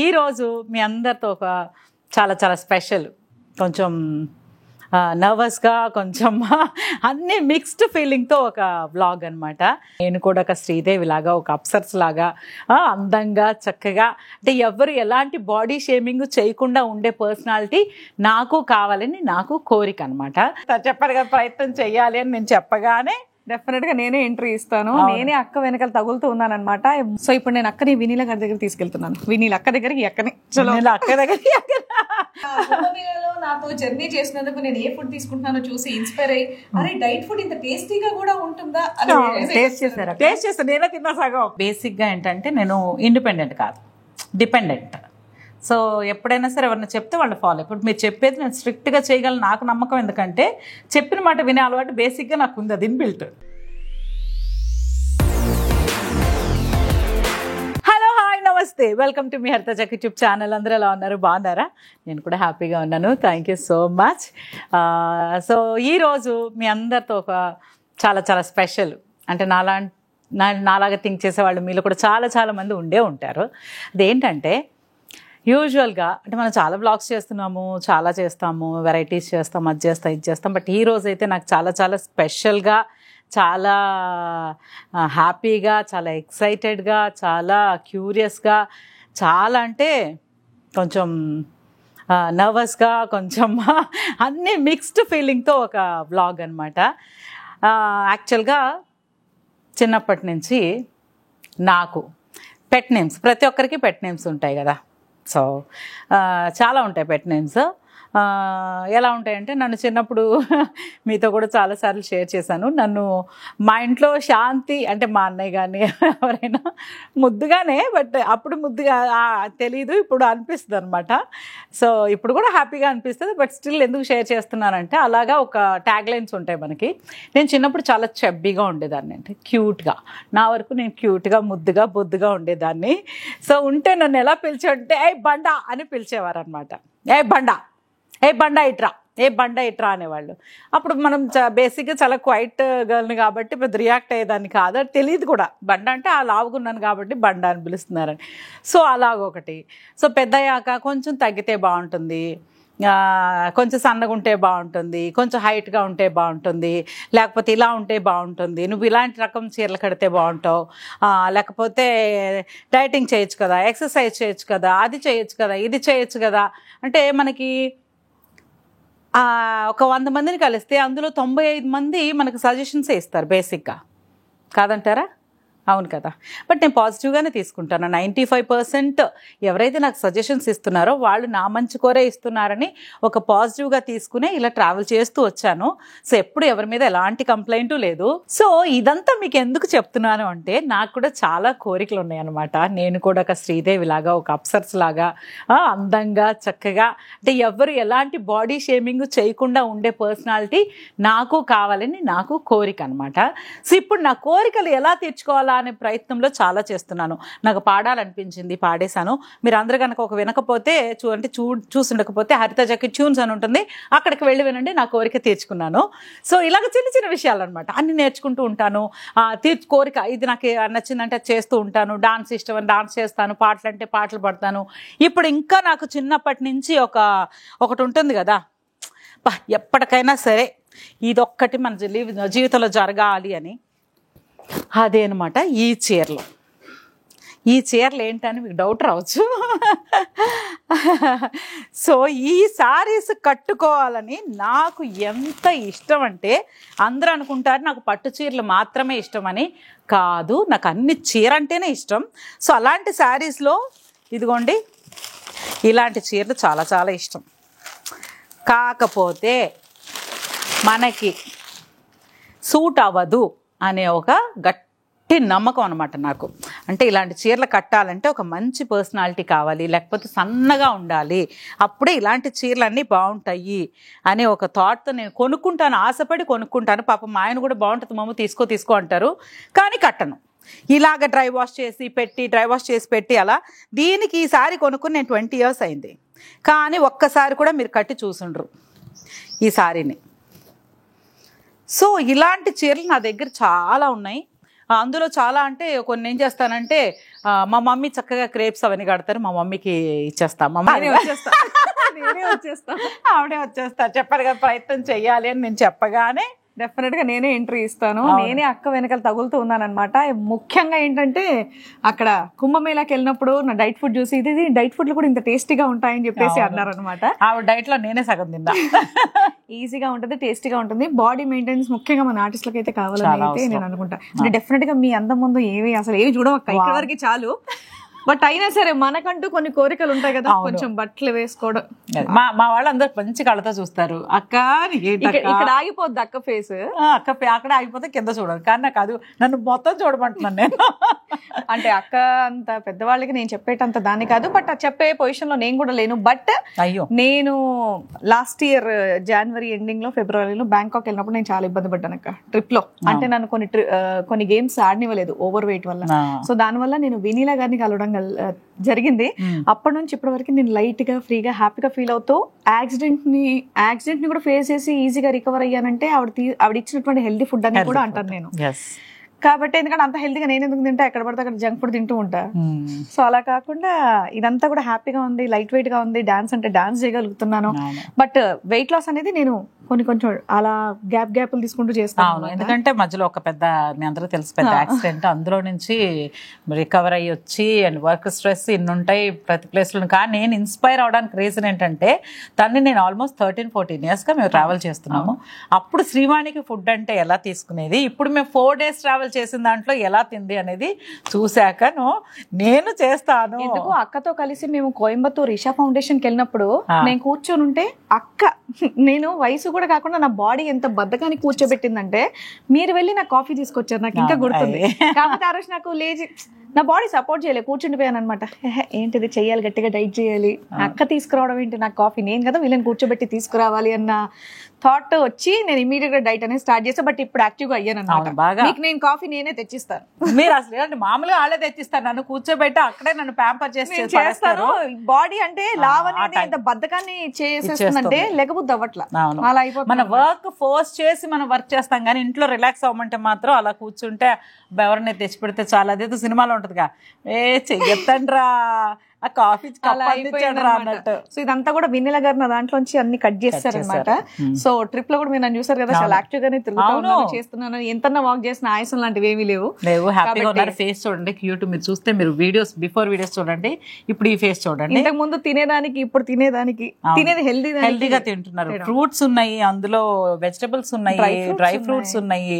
ఈరోజు మీ అందరితో ఒక చాలా చాలా స్పెషల్, కొంచెం నర్వస్గా, కొంచెం అన్ని మిక్స్డ్ ఫీలింగ్తో ఒక వ్లాగ్ అనమాట. నేను కూడా ఒక శ్రీదేవి లాగా, ఒక అప్సర్స్ లాగా అందంగా చక్కగా, అంటే ఎవరు ఎలాంటి బాడీ షేమింగ్ చేయకుండా ఉండే పర్సనాలిటీ నాకు కావాలని నాకు కోరిక అనమాట. చెప్పగా ప్రయత్నం చెయ్యాలి అని నేను చెప్పగానే డెఫినెట్ గా నేనే ఎంట్రీ ఇస్తాను. నేనే అక్క వెనకాల తగులుతూ ఉన్నాను అనమాట. సో ఇప్పుడు నేను అక్కని వినీల గారి దగ్గర తీసుకెళ్తున్నాను. వినీల అక్క దగ్గరికి అక్కని అక్క దగ్గరికి నాతో జర్నీ చేసినందుకు నేను ఏ ఫుడ్ తీసుకుంటున్నానో చూసి ఇన్స్పైర్ అయ్యి, అరే డైట్ ఫుడ్ ఇంత టేస్టీగా కూడా ఉంటుందా అని టేస్ట్ చేస్తాను. నేనే తిన్నా సగం. బేసిక్గా ఏంటంటే నేను ఇండిపెండెంట్ కాదు, డిపెండెంట్. సో ఎప్పుడైనా సరే ఎవరైనా చెప్తే వాళ్ళు ఫాలో. ఇప్పుడు మీరు చెప్పేది నేను స్ట్రిక్ట్గా చేయగలను, నాకు నమ్మకం. ఎందుకంటే చెప్పిన మాట వినే అలవాటు బేసిక్గా నాకు ఉంది, అది ఇన్బిల్ట్. హలో, హాయ్, నమస్తే, వెల్కమ్ టు మీ హరిత చక్ యూట్యూబ్ ఛానల్. అందరూ ఎలా ఉన్నారు? బాగున్నారా? నేను కూడా హ్యాపీగా ఉన్నాను. Thank you so much. So ఈరోజు మీ అందరితో ఒక చాలా చాలా స్పెషల్, అంటే నాలాగా థింక్ చేసేవాళ్ళు మీలో కూడా చాలా చాలా మంది ఉండే ఉంటారు. అదేంటంటే యూజువల్గా అంటే మనం చాలా బ్లాగ్స్ చేస్తున్నాము, చాలా చేస్తాము, వెరైటీస్ చేస్తాం, అది చేస్తాం, ఇది చేస్తాం. బట్ ఈ రోజు అయితే నాకు చాలా చాలా స్పెషల్గా, చాలా హ్యాపీగా, చాలా ఎక్సైటెడ్గా, చాలా క్యూరియస్గా, చాలా అంటే కొంచెం నర్వస్గా, కొంచెం అన్నీ మిక్స్డ్ ఫీలింగ్తో ఒక వ్లాగ్ అనమాట. యాక్చువల్గా చిన్నప్పటి నుంచి నాకు పెట్ నేమ్స్, ప్రతి ఒక్కరికి పెట్ నేమ్స్ ఉంటాయి కదా. సో చాలా ఉంటాయి పెట్ నేమ్స్. ఎలా ఉంటాయంటే, నన్ను చిన్నప్పుడు మీతో కూడా చాలాసార్లు షేర్ చేశాను. నన్ను మా ఇంట్లో శాంతి అంటే మా అన్నయ్య కానీ ఎవరైనా ముద్దుగానే, బట్ అప్పుడు ముద్దుగా తెలీదు, ఇప్పుడు అనిపిస్తుంది అనమాట. సో ఇప్పుడు కూడా హ్యాపీగా అనిపిస్తుంది. బట్ స్టిల్ ఎందుకు షేర్ చేస్తున్నానంటే, అలాగా ఒక ట్యాగ్ లైన్స్ ఉంటాయి మనకి. నేను చిన్నప్పుడు చాలా చెబ్బీగా ఉండేదాన్ని, అంటే క్యూట్గా, నా వరకు నేను క్యూట్గా, ముద్దుగా, బొద్దుగా ఉండేదాన్ని. సో ఉంటే నన్ను ఎలా పిలిచారంటే ఏ బండా అని పిలిచేవారు అనమాట. ఏ బండా, ఏ బండా ఇట్రా, ఏ బండా ఇట్రా అనేవాళ్ళు. అప్పుడు మనం బేసిక్గా చాలా క్వైట్ గర్ల్ని కాబట్టి పెద్ద రియాక్ట్ అయ్యేదాన్ని కాదు, అది తెలియదు కూడా. బండ అంటే ఆ లావుగున్నాను కాబట్టి బండా అని పిలుస్తున్నారని. సో అలాగొకటి. సో పెద్దయ్యాక కొంచెం తగ్గితే బాగుంటుంది, కొంచెం సన్నగా ఉంటే బాగుంటుంది, కొంచెం హైట్గా ఉంటే బాగుంటుంది, లేకపోతే ఇలా ఉంటే బాగుంటుంది, నువ్వు ఇలాంటి రకం చీరలు కడితే బాగుంటావు, లేకపోతే డైటింగ్ చేయొచ్చు కదా, ఎక్సర్సైజ్ చేయొచ్చు కదా, అది చేయొచ్చు కదా, ఇది చేయొచ్చు కదా. అంటే మనకి ఒక 100 మందిని కలిస్తే అందులో 95 మంది మనకు సజెషన్సే ఇస్తారు బేసిక్గా, కాదంటారా? అవును కదా. బట్ నేను పాజిటివ్గానే తీసుకుంటాను. 95% ఎవరైతే నాకు సజెషన్స్ ఇస్తున్నారో వాళ్ళు నా మంచి కోరే ఇస్తున్నారని ఒక పాజిటివ్గా తీసుకునే ఇలా ట్రావెల్ చేస్తూ వచ్చాను. సో ఎప్పుడు ఎవరి మీద ఎలాంటి కంప్లైంట్ లేదు. సో ఇదంతా మీకు ఎందుకు చెప్తున్నాను అంటే, నాకు కూడా చాలా కోరికలు ఉన్నాయన్నమాట. నేను కూడా ఒక శ్రీదేవి లాగా, ఒక అప్సర్స్ లాగా అందంగా చక్కగా, అంటే ఎవరు ఎలాంటి బాడీ షేమింగ్ చేయకుండా ఉండే పర్సనాలిటీ నాకు కావాలని నాకు కోరిక అనమాట. సో ఇప్పుడు నా కోరికలు ఎలా తీర్చుకోవాలా అనే ప్రయత్నంలో చాలా చేస్తున్నాను. నాకు పాడాలనిపించింది, పాడేశాను. మీరు అందరూ కనుక ఒక వినకపోతే చూసుండకపోతే హరిత జకి ట్యూన్స్ అని ఉంటుంది, అక్కడికి వెళ్ళి వినండి. నా కోరిక తీర్చుకున్నాను. సో ఇలాగ చిన్న చిన్న విషయాలు అనమాట, అన్ని నేర్చుకుంటూ ఉంటాను. కోరిక ఇది నాకు నచ్చిందంటే చేస్తూ ఉంటాను. డాన్స్ ఇష్టం అని డాన్స్ చేస్తాను, పాటలు అంటే పాటలు పాడతాను. ఇప్పుడు ఇంకా నాకు చిన్నప్పటి నుంచి ఒకటి ఉంటుంది కదా, ఎప్పటికైనా సరే ఇదొక్కటి మన జీవితంలో జరగాలి అని. అదే అనమాట ఈ చీరలు. ఈ చీరలు ఏంటని మీకు డౌట్ రావచ్చు. సో ఈ శారీస్ కట్టుకోవాలని నాకు ఎంత ఇష్టం అంటే, అందరూ అనుకుంటారు నాకు పట్టు చీరలు మాత్రమే ఇష్టమని. కాదు, నాకు అన్ని చీర అంటేనే ఇష్టం. సో అలాంటి శారీస్లో ఇదిగోండి ఇలాంటి చీరలు చాలా చాలా ఇష్టం. కాకపోతే మనకి సూట్ అవ్వదు అనే ఒక గట్టి నమ్మకం అనమాట నాకు. అంటే ఇలాంటి చీరలు కట్టాలంటే ఒక మంచి పర్సనాలిటీ కావాలి, లేకపోతే సన్నగా ఉండాలి, అప్పుడే ఇలాంటి చీరలన్నీ బాగుంటాయి అనే ఒక థాట్తో నేను కొనుక్కుంటాను, ఆశపడి కొనుక్కుంటాను. పాపం మా ఆయన కూడా బాగుంటుంది మమ్మ తీసుకో అంటారు, కానీ కట్టను. ఇలాగ డ్రై వాష్ చేసి పెట్టి అలా. దీనికి ఈ సారీ కొనుక్కుని నేను 20 years అయింది, కానీ ఒక్కసారి కూడా మీరు కట్టి చూసుండ్రు ఈ సారీని. సో ఇలాంటి చీరలు నా దగ్గర చాలా ఉన్నాయి. అందులో చాలా అంటే కొన్ని ఏం చేస్తానంటే మా మమ్మీ చక్కగా క్రేప్స్ అవన్నీ కడతారు, మా మమ్మీకి ఇచ్చేస్తాం. మా మమ్మీ ఆవిడే వచ్చేస్తారు. చెప్పారు కదా ప్రయత్నం చెయ్యాలి అని నేను చెప్పగానే డెఫినెట్ గా నేనే ఎంట్రీ ఇస్తాను. నేనే అక్క వెనకాల తగులుతూ ఉన్నాను అనమాట. ముఖ్యంగా ఏంటంటే అక్కడ కుంభమేళాకి వెళ్ళినప్పుడు నా డైట్ ఫుడ్ చూసి ఇది డైట్ ఫుడ్ లో కూడా ఇంత టేస్టీగా ఉంటాయని చెప్పేసి అన్నారు అనమాట. ఆవిడ డైట్ లో నేనే సగం తిందా. ఈజీగా ఉంటుంది, టేస్టీగా ఉంటుంది. బాడీ మెయింటెనెన్స్ ముఖ్యంగా మన ఆర్టిస్టులకు అయితే కావాలని అయితే నేను అనుకుంటా. అంటే డెఫినెట్ గా మీ అందం ముందు ఏమి అసలు ఏమి చూడవక్క, ఇక్కడ వరకు చాలు. బట్ అయినా సరే మనకంటూ కొన్ని కోరికలు ఉంటాయి కదా, కొంచెం బట్టలు వేసుకోవడం. మా వాళ్ళందరూ మంచి కళ్ళతో చూస్తారు. అక్క ఇక్కడ ఆగిపోద్ది అక్క ఫేస్, అక్కడ ఆగిపోతే కింద చూడరు. కానీ నాకు అది నన్ను మొత్తం చూడమంటున్నాను నేను. అంటే అక్క అంత పెద్దవాళ్ళకి నేను చెప్పేటంత దాన్ని కాదు, బట్ ఆ చెప్పే పొజిషన్ లో నేను కూడా లేను. బట్ అయ్యో, నేను లాస్ట్ ఇయర్ జనవరి ఎండింగ్ లో ఫిబ్రవరిలో బ్యాంకాక్ వెళ్ళినప్పుడు నేను చాలా ఇబ్బంది పడ్డాను అక్క ట్రిప్ లో. అంటే నన్ను కొన్ని గేమ్స్ ఆడనివ్వలేదు ఓవర్ వెయిట్ వల్ల. సో దానివల్ల నేను వినీలా గారిని కలవడం జరిగింది. అప్పటి నుంచి ఇప్పటి వరకు నేను లైట్ గా ఫ్రీగా హ్యాపీగా ఫీల్ అవుతూ యాక్సిడెంట్ ని కూడా ఫేస్ చేసి ఈజీగా రికవర్ అయ్యానంటే ఆవిడ ఇచ్చినటువంటి హెల్దీ ఫుడ్ అని కూడా అంటాను నేను. కాబట్టి ఎందుకంటే అంత హెల్తీగా నేను ఎందుకు తింటా, ఎక్కడ పడితే అక్కడ జంక్ ఫుడ్ తింటూ ఉంటా. సో అలా కాకుండా ఇదంతా కూడా హ్యాపీగా ఉంది, లైట్ వెయిట్ గా ఉంది. డాన్స్ అంటే డాన్స్ చేయగలుగుతున్నాను. బట్ వెయిట్ లాస్ అనేది నేను కొంచెం అలా గ్యాప్లు తీసుకుంటూ చేస్తాను. ఎందుకంటే మధ్యలో ఒక పెద్ద మీ అందరూ తెలుసు పెద్ద యాక్సిడెంట్, అందులో నుంచి రికవర్ అయ్యి వచ్చి అండ్ వర్క్ స్ట్రెస్ ఇన్ని ఉంటాయి ప్రతి ప్లేస్ లో. కానీ నేను ఇన్స్పైర్ అవడానికి రీజన్ ఏంటంటే తన్ని నేను ఆల్మోస్ట్ 13-14 years గా మేము ట్రావెల్ చేస్తున్నాము. అప్పుడు శ్రీవాణికి ఫుడ్ అంటే ఎలా తీసుకునేది, ఇప్పుడు మేము 4 days ట్రావెల్ చేసిన దాంట్లో ఎలా తింది అనేది చూశాక నేను చేస్తాను. ఎందుకు అక్కతో కలిసి మేము కోయంబత్తూర్ ఇషా ఫౌండేషన్ కి వెళ్ళినప్పుడు నేను కూర్చొని ఉంటే అక్క, నేను వయసు కూడా కాకుండా నా బాడీ ఎంత బద్దకాన్ని కూర్చోబెట్టిందంటే మీరు వెళ్ళి నాకు కాఫీ తీసుకొచ్చారు. నాకు ఇంకా గుర్తుంది. కాకపోతే ఆ రోజు నాకు లేచి నా బాడీ సపోర్ట్ చేయలేదు, కూర్చుండిపోయాను అనమాట. ఏంటిది చెయ్యాలి, గట్టిగా డైట్ చేయాలి, అక్క తీసుకురావడం ఏంటి నాకు కాఫీ, నేను కదా వీళ్ళని కూర్చోబెట్టి తీసుకురావాలి అన్న థాట్ వచ్చి నేను ఇమీడియట్ గా డైట్ అనేది స్టార్ట్ చేస్తా. బట్ ఇప్పుడు యాక్టివ్ గా అయ్యాను అనమాట. మీకు నేను కాఫీ నేనే తెచ్చిస్తాను. మీరు అసలు మామూలుగా వాళ్ళే తెచ్చిస్తారు, నన్ను కూర్చోబెట్టి అక్కడే నన్ను ప్యాంపర్ చేస్తారు. బాడీ అంటే లావ్ అనేది ఎంత బద్దకాన్ని చేసేస్తుందంటే లేకపోతే అవ్వట్లా. అలా అయిపోతుంది. మన వర్క్ ఫోర్స్ చేసి మనం వర్క్ చేస్తాం కానీ ఇంట్లో రిలాక్స్ అవ్వమంటే మాత్రం అలా కూర్చుంటే ఎవరిని తెచ్చి పెడితే చాలా, అదేదో సినిమాలో ఉంటదిగా, చెయ్యొద్దండ్రా ఆ కాఫీ అన్నట్టు. సో ఇదంతా కూడా వినీలా గారు నా దాంట్లోంచి అన్ని కట్ చేస్తారనమాట. సో ట్రిప్ లో కూడా మీరు నన్ను చూసారు కదా, చాలా యాక్టివ్ గానే తిరుగుతున్నాను, చేస్తున్నాను. ఎంత వాక్ చేసిన ఆయాసం లాంటివి ఏమీ లేవు. హ్యాపీగా ఉన్నారు. ఫేస్ చూడండి క్యూట్. మీరు చూస్తే మీరు వీడియోస్ బిఫోర్ వీడియోస్ చూడండి, ఇప్పుడు ఈ ఫేస్ చూడండి. ఇంతకు ముందు తినేదానికి ఇప్పుడు తినేది హెల్దీగా తింటున్నారు. ఫ్రూట్స్ ఉన్నాయి, అందులో వెజిటబుల్స్ ఉన్నాయి, డ్రై ఫ్రూట్స్ ఉన్నాయి,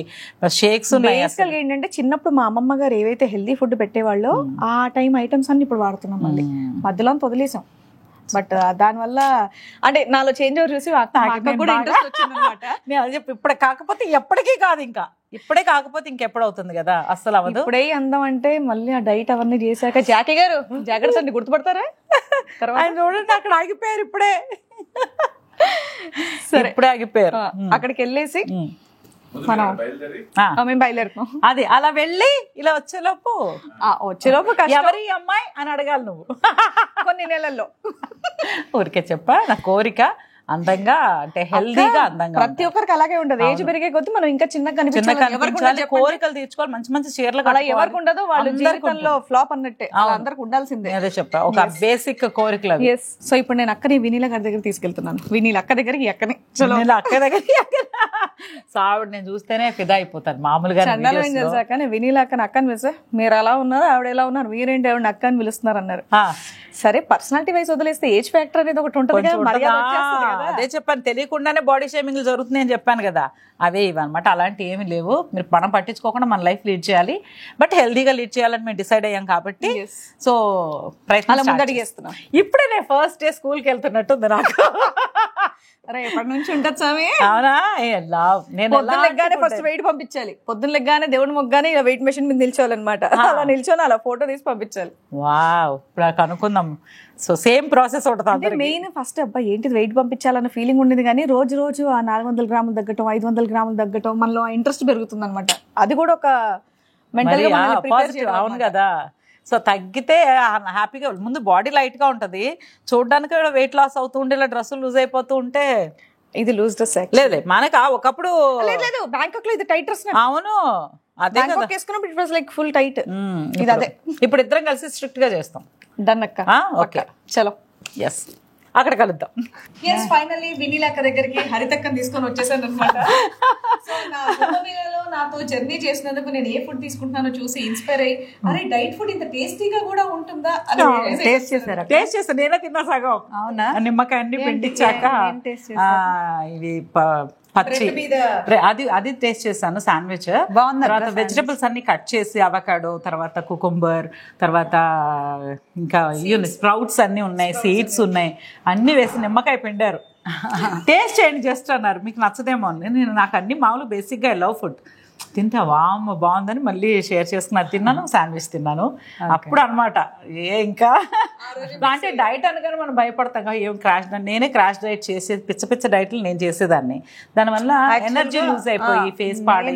షేక్స్ ఉన్నాయి. ఏంటంటే చిన్నప్పుడు మా అమ్మమ్మ గారు ఏవైతే హెల్దీ ఫుడ్ పెట్టేవాళ్ళో ఆ టైం ఐటమ్స్ అన్ని ఇప్పుడు వాడుతున్నాం. మళ్ళీ మధ్యలో వదిలేసాం. బట్ దానివల్ల అంటే నాలో చేంజ్ ఓవర్ చూసి ఇప్పుడు కాకపోతే ఎప్పటికీ కాదు, ఇంకా ఇప్పుడే కాకపోతే ఇంకెప్పుడు అవుతుంది కదా, అస్సలు అవ్వదు. ఇప్పుడే అందం అంటే మళ్ళీ ఆ డైట్ అవన్నీ చేశాక జాకీ గారు జాగ్రత్త అండి, గుర్తుపడతారా? ఆయన చూడండి అక్కడ ఆగిపోయారు, ఇప్పుడే సరే ఇప్పుడే ఆగిపోయారు. అక్కడికి వెళ్ళేసి మేము బయలుదేరుతాం. అది అలా వెళ్ళి ఇలా వచ్చేలోపు ఎవరి అమ్మాయి అని అడగాలి నువ్వు కొన్ని నెలల్లో. ఊరికే చెప్పా నా కోరిక, అందంగా అంటే హెల్దీగా అందంగా. ప్రతి ఒక్కరికి అలాగే ఉండదు. ఏజ్ పెరిగే కొద్ది మనం ఇంకా చిన్నగా కనిపించాలి, కోరికలు తీర్చుకోవాలి, మంచి మంచి చీరలు. అలా ఎవరికి ఉండదు, వాళ్ళ జీవితంలో ఫ్లాప్ అన్నట్టే అందరికి ఉండాల్సిందే. అదే చెప్పా, ఒక బేసిక్ కోరికలు. సో ఇప్పుడు నేను అక్కని వినీలా గారి దగ్గర తీసుకెళ్తున్నాను. వినీల అక్క దగ్గరికి అక్కని అక్క దగ్గరికి. సో ఆవిడ నేను చూస్తేనే ఫిదా అయిపోతాను మామూలుగా. కానీ వినీలా అక్కని అక్కని పిలిస్తే మీరు అలా ఉన్నారు, ఆవిడ ఎలా ఉన్నారు, మీరేంటి ఆవిడ అక్క అని పిలుస్తున్నారు అన్నారు. సరే పర్సనాలిటీ వైజ్ వదిలేస్తే ఏజ్ ఫ్యాక్టర్ అనేది ఒకటి ఉంటుంది. అదే చెప్పాను, తెలియకుండానే బాడీ షేమింగ్ జరుగుతుంది అని చెప్పాను కదా, అవే ఇవన్నమాట. అలాంటి ఏమి లేవు. మీరు మనం పట్టించుకోకుండా మన లైఫ్ లీడ్ చేయాలి, బట్ హెల్దీగా లీడ్ చేయాలని మేము డిసైడ్ అయ్యాం కాబట్టి సో ప్రయత్నం అడిగేస్తున్నాం. ఇప్పుడే నేను ఫస్ట్ డే స్కూల్కి వెళ్తున్నట్టుంది నాకు. అరే ఎప్పటి నుంచి ఉంటుంది స్వామి? అవునా, పొద్దున్న లెగ్గానే ఫస్ట్ వెయిట్ పంపించాలి. పొద్దున్న లెగ్గానే దేవుడి మొగ్గానే ఇలా వెయిట్ మెషిన్ మీద నిల్చోవాలన్నమాట. అలా నిల్చొని అలా ఫోటో తీసి పంపించాలి. వావ్, ఇప్పుడు కనుక్కుందాం. సో సేమ్ ప్రాసెస్ ఉంటుంది. మెయిన్ ఫస్ట్ అబ్బాయి ఏంటిది వెయిట్ పంపించాలన్న ఫీలింగ్ ఉండేది, కానీ రోజు రోజు ఆ 400 గ్రాములు తగ్గటం, 500 గ్రాములు తగ్గటం, మనలో ఇంట్రెస్ట్ పెరుగుతుంది అనమాట. అది కూడా ఒక మెంటల్ గా. అవును కదా. సో తగ్గితే హ్యాపీగా, ముందు బాడీ లైట్ గా ఉంటది, చూడడానికి వెయిట్ లాస్ అవుతూ ఉంటే ఇలా డ్రెస్సులు లూజ్ అయిపోతూ ఉంటే ఇది లూజ్ డ్రెస్ లేదు మనకు ఒకప్పుడు బ్యాంకాక్ లో ఇది టైట్ డ్రెస్. అవును, అదే కదా. బ్యాంకాక్ వేసుకున్నప్పుడు it was like full tight. ఇది అదే. ఇప్పుడు ఇద్దరం కలిసి స్ట్రిక్ట్ గా చేస్తాం. డన్ అక్క. ఓకే చలో ఎస్, అక్కడ కలుద్దాం. ఫైనల్లీ వినీలాక్క దగ్గరికి హరితక్కని తీసుకొని వచ్చేసాను అనమాట. సో నా కుంభమేళలో నాతో జర్నీ చేసినందుకు నేను ఏ ఫుడ్ తీసుకుంటున్నానో చూసి ఇన్స్పైర్ అయ్యి, అరే డైట్ ఫుడ్ ఇంత టేస్టీగా కూడా ఉంటుందా అని టేస్ట్ చేశారా? టేస్ట్ చేస్తా, నేనే తిన్నా సగం. అవునా? నిమ్మకాయ అన్ని పిండిచ్చాక ఇవి పచ్చి అది టేస్ట్ చేశాను. శాండ్విచ్ బాగుంది. తర్వాత వెజిటబుల్స్ అన్ని కట్ చేసి అవకాడో, తర్వాత కుకుంబర్, తర్వాత ఇంకా స్ప్రౌట్స్ అన్ని ఉన్నాయి, సీడ్స్ ఉన్నాయి, అన్ని వేసి నిమ్మకాయ పిండారు. టేస్ట్ చేయండి జస్ట్ అన్నారు. మీకు నచ్చదేమో అని. నేను నాకు అన్ని మామూలు బేసిక్గా ఐ లవ్ ఫుడ్. తింటే వామ్ బాగుందని మళ్ళీ షేర్ చేసుకున్నారు. తిన్నాను, శాండ్విచ్ తిన్నాను. అప్పుడు అనమాట ఇంకా అంటే డైట్ అనగానే మనం భయపడతాం, ఏం క్రాష్ డైట్. నేనే క్రాష్ డైట్ చేసేది, పిచ్చ డైట్లు నేను చేసేదాన్ని. దానివల్ల ఎనర్జీ లూజ్ అయిపోయి ఫేస్ పాడి.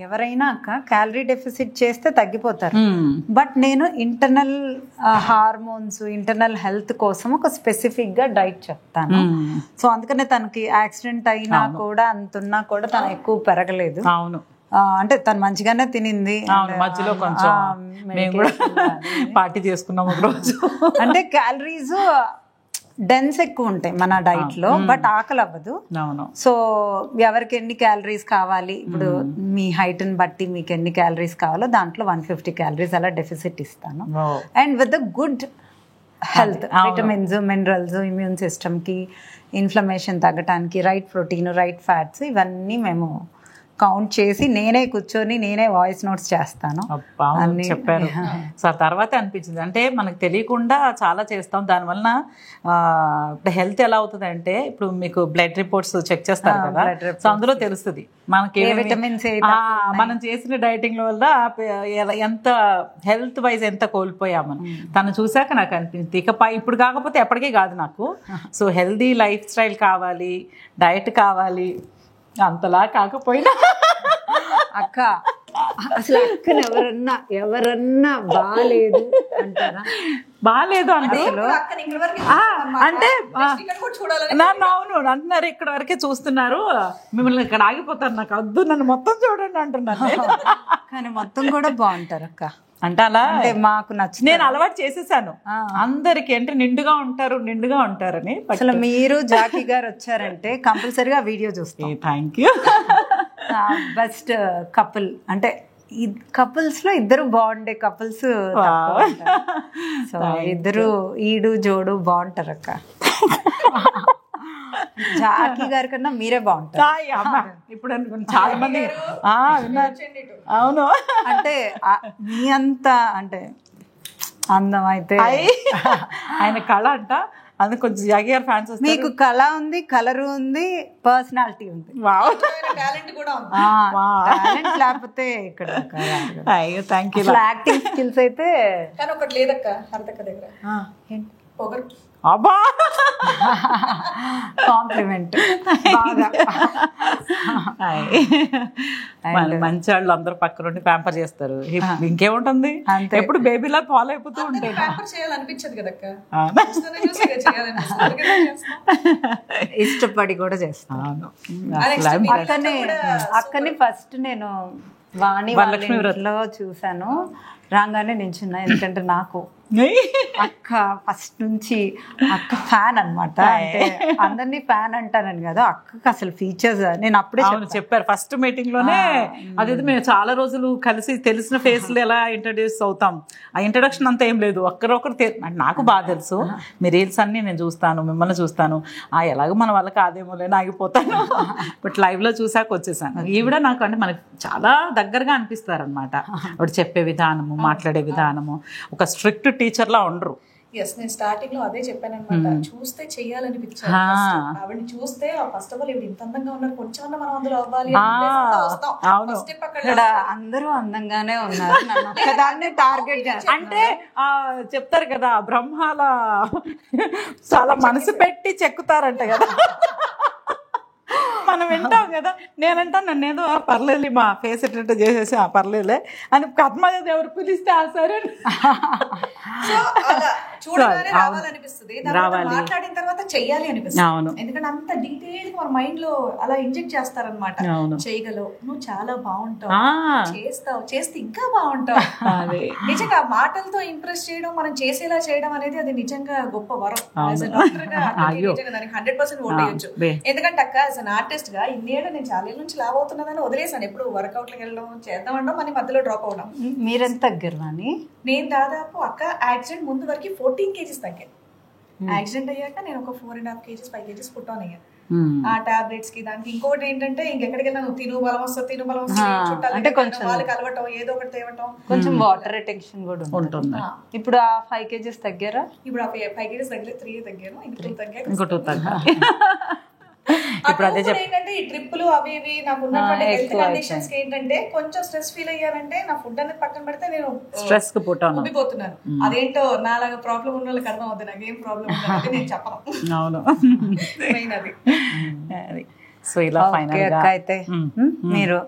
ఎవరైనా అక్క క్యాలరీ డెఫిసిట్ చేస్తే తగ్గిపోతారు. బట్ నేను ఇంటర్నల్ హార్మోన్స్, ఇంటర్నల్ హెల్త్ కోసం ఒక స్పెసిఫిక్ గా డైట్ చెప్తాను. సో అందుకనే తనకి యాక్సిడెంట్ అయినా కూడా, అంతున్నా కూడా తను ఎక్కువ పెరగలేదు. అవును, అంటే తను మంచిగానే తినింది. మధ్యలో కొంచెం మేము కూడా పార్టీ చేసుకున్నాం ఒక రోజు. అంటే క్యాలరీస్ డెన్స్ ఎక్కువ ఉంటాయి మన డైట్ లో, బట్ ఆకలి అవ్వదు. సో ఎవరికి ఎన్ని క్యాలరీస్ కావాలి, ఇప్పుడు మీ హైట్ ని బట్టి మీకు ఎన్ని క్యాలరీస్ కావాలో దాంట్లో 150 క్యాలరీస్ అలా డెఫిసిట్ ఇస్తాను. And with the good health, vitamins, minerals, immune system కి, ఇన్ఫ్లమేషన్ తగ్గటానికి రైట్ ప్రోటీన్, రైట్ ఫ్యాట్స్, ఇవన్నీ మేము కౌంట్ చేసి నేనే కూర్చొని నేనే వాయిస్ నోట్స్ చేస్తాను. చెప్పారు. సో తర్వాత అనిపించింది అంటే మనకు తెలియకుండా చాలా చేస్తాం. దానివల్ల ఇప్పుడు హెల్త్ ఎలా అవుతుంది అంటే, ఇప్పుడు మీకు బ్లడ్ రిపోర్ట్స్ చెక్ చేస్తారు కదా, సో అందులో తెలుస్తుంది మనకి విటమిన్స్. మనం చేసిన డైటింగ్ వల్ల ఎంత హెల్త్ వైజ్ ఎంత కోల్పోయామని తను చూసాక నాకు అనిపించింది. ఇకపై ఇప్పుడు కాకపోతే ఎప్పటికీ కాదు నాకు. సో హెల్దీ లైఫ్ స్టైల్ కావాలి, డైట్ కావాలి. అంతలా కాకపోయినా అక్క అసలు అక్కని ఎవరన్నా బాగాలేదు అంటారా? బాగాలేదు అంటే అంటే అవును అంటున్నారు, ఇక్కడ వరకే చూస్తున్నారు, మిమ్మల్ని ఇక్కడ ఆగిపోతారు, నాకు వద్దు, నన్ను మొత్తం చూడండి అంటున్నారు. కానీ మొత్తం కూడా బాగుంటారు అక్క. అంటే అలా మాకు నచ్చింది, నేను అలవాటు చేసేసాను అందరికి. అంటే నిండుగా ఉంటారని. అసలు మీరు జాకీ గారు వచ్చారంటే కంపల్సరీగా వీడియో చూస్తాం. Thank you. బెస్ట్ కపుల్ అంటే కపుల్స్ లో ఇద్దరు బాగుండే కపుల్స్. సో ఇద్దరు ఈడు జోడు బాగుంటారు అక్క. జాకీ గారి కన్నా మీరే బాగుంటారు. ఇప్పుడు చాలా మంది అవును. అంటే మీ అంత అంటే అందం అయితే ఆయన కళ అంట, అందుకు కొంచెం జాకీ గారు ఫ్యాన్స్. మీకు కళ ఉంది, కలర్ ఉంది, పర్సనాలిటీ ఉంది, టాలెంట్ లేకపోతే ఇక్కడ. అయ్యో థ్యాంక్ యూ. యాక్టింగ్ స్కిల్స్ అయితే కానీ ఒకటి లేదక్క హరితక్క దగ్గర, పొగరు. అబ్బా కాంప్లిమెంట్. మంచి వాళ్ళు అందరూ పక్క నుండి ప్యాంపర్ చేస్తారు. ఇంకేముంటుంది, ఎప్పుడు బేబీలా ఫాలో అయిపోతూ ఉంటాయి. చేయాలనిపించదు కదక్క, ఇష్టపడి కూడా చేస్తాను. అక్కని ఫస్ట్ నేను వాణి వాళ్ళలో చూసాను, రాగానే నించున్నా. ఎందుకంటే నాకు అక్క ఫస్ట్ నుంచి అక్క ఫ్యాన్ అనమాట. అంటే అందరినీ ఫ్యాన్ అంటానని కదా, అక్కకి అసలు ఫీచర్స్ నేను అప్పుడే చెప్పారు ఫస్ట్ మీటింగ్ లోనే. అదే మేము చాలా రోజులు కలిసి తెలిసిన ఫేస్లు ఎలా ఇంట్రడ్యూస్ అవుతాం, ఆ ఇంట్రడక్షన్ అంతా ఏం లేదు. ఒక్కరొకరు నాకు బాగా తెలుసు, మీ రీల్స్ అన్ని నేను చూస్తాను, మిమ్మల్ని చూస్తాను. ఎలాగో మన వాళ్ళకి ఆదేమోలే ఆగిపోతాను. బట్ లైవ్ లో చూసాక వచ్చేసాను. ఈవిడ నాకు అంటే మనకి చాలా దగ్గరగా అనిపిస్తారు అనమాట. ఆవిడ చెప్పే విధానము, మాట్లాడే విధానము, ఒక స్ట్రిక్ట్ టీచర్ లా ఉండరు. నేను స్టార్టింగ్ లో అదే చెప్పాను అనమాట, చూస్తే చెయ్యాలనిపించాలి. ఆవిడని చూస్తే ఫస్ట్ ఆఫ్ ఆల్ ఇవి ఇంత అందంగా ఉన్నారు, కొంచెం మనం అందులో అవ్వాలి. ఇక్కడ అందరూ అందంగానే ఉన్నారు, దాన్ని టార్గెట్ అంటే చెప్తారు కదా, బ్రహ్మాల చాలా మనసు పెట్టి చెక్కుతారంట కదా. మనం వింటాం కదా, నేనంటాను నన్ను ఏదో పర్లేదు మా ఫేస్ ఎట్లా చేసేసి పర్లేదులే అని పద్మాదేవి ఎవరు పిలిస్తే సరే. చూడగానే రావాలనిపిస్తుంది, మాట్లాడిన తర్వాత చెయ్యాలి అనిపిస్తుంది. ఎందుకంటే అంత డీటెయిల్ మన మైండ్ లో అలా ఇంజెక్ట్ చేస్తారనమాట. చేయగలవు, నువ్వు చాలా బాగుంటావు, చేస్తావు, చేస్తే ఇంకా బాగుంటావు. నిజంగా మాటలతో ఇంప్రెస్ చేయడం, మనం చేసేలా చేయడం అనేది అది నిజంగా గొప్ప వరం. దానికి 100% ఓట్ వేయొచ్చు. ఎందుకంటే అక్క యాజ్ అన్ ఆర్టిస్ట్ గా ఇన్నేళ్ళు నేను చాలా ఏళ్ళ నుంచి లావ్ అవుతున్నదని వదిలేసాను. ఎప్పుడు వర్కౌట్లకు వెళ్ళడం చేద్దామంటాం, మన మధ్యలో డ్రాప్ అవడం. మీరెంత తగ్గారు? నేను దాదాపు అక్క యాక్సిడెంట్ ముందు వరకు 14 kgs తగ్గాను. యాక్సిడెంట్ అయ్యాక నేను ఒక 4.5 kgs 5 kgs పుట్ ఆన్ అయ్యాను. ఆ టాబ్లెట్స్ కి దానికి. ఇంకోటి ఏంటంటే ఇంకెక్కడికి వెళ్ళాను, తిను బలం వస్తుంది చుట్టాలు కొంచెం వాళ్ళకి అలవటం, ఏదో ఒకటి తేవటం, కొంచెం వాటర్ రిటెన్షన్ కూడా ఉంటుంది. ఇప్పుడు ఆ 5 kgs తగ్గారా? ఇప్పుడు ఆ 5 kgs తగ్గలేదు, 3 తగ్గాను, ఇంకో 2 తగ్గాను. ఇప్పుడు అదే ఏంటంటే ఈ ట్రిప్పులు అవి ఇవి నాకు ఉన్నటువంటి హెల్త్ కండిషన్స్ ఏంటంటే కొంచెం స్ట్రెస్ ఫీల్ అయ్యానంటే నా ఫుడ్ అనేది పక్కన పెడితే నేను స్ట్రెస్ కి ఉబ్బిపోతున్నాను. అదేంటో నాలాగా ప్రాబ్లం ఉన్న వాళ్ళకి అర్థం అవుతుంది, నాకేం ప్రాబ్లం ఉందంటే నేను చెప్పను. అవును, అది. సో ఇలా ఫైనల్ గా అయితే మీరు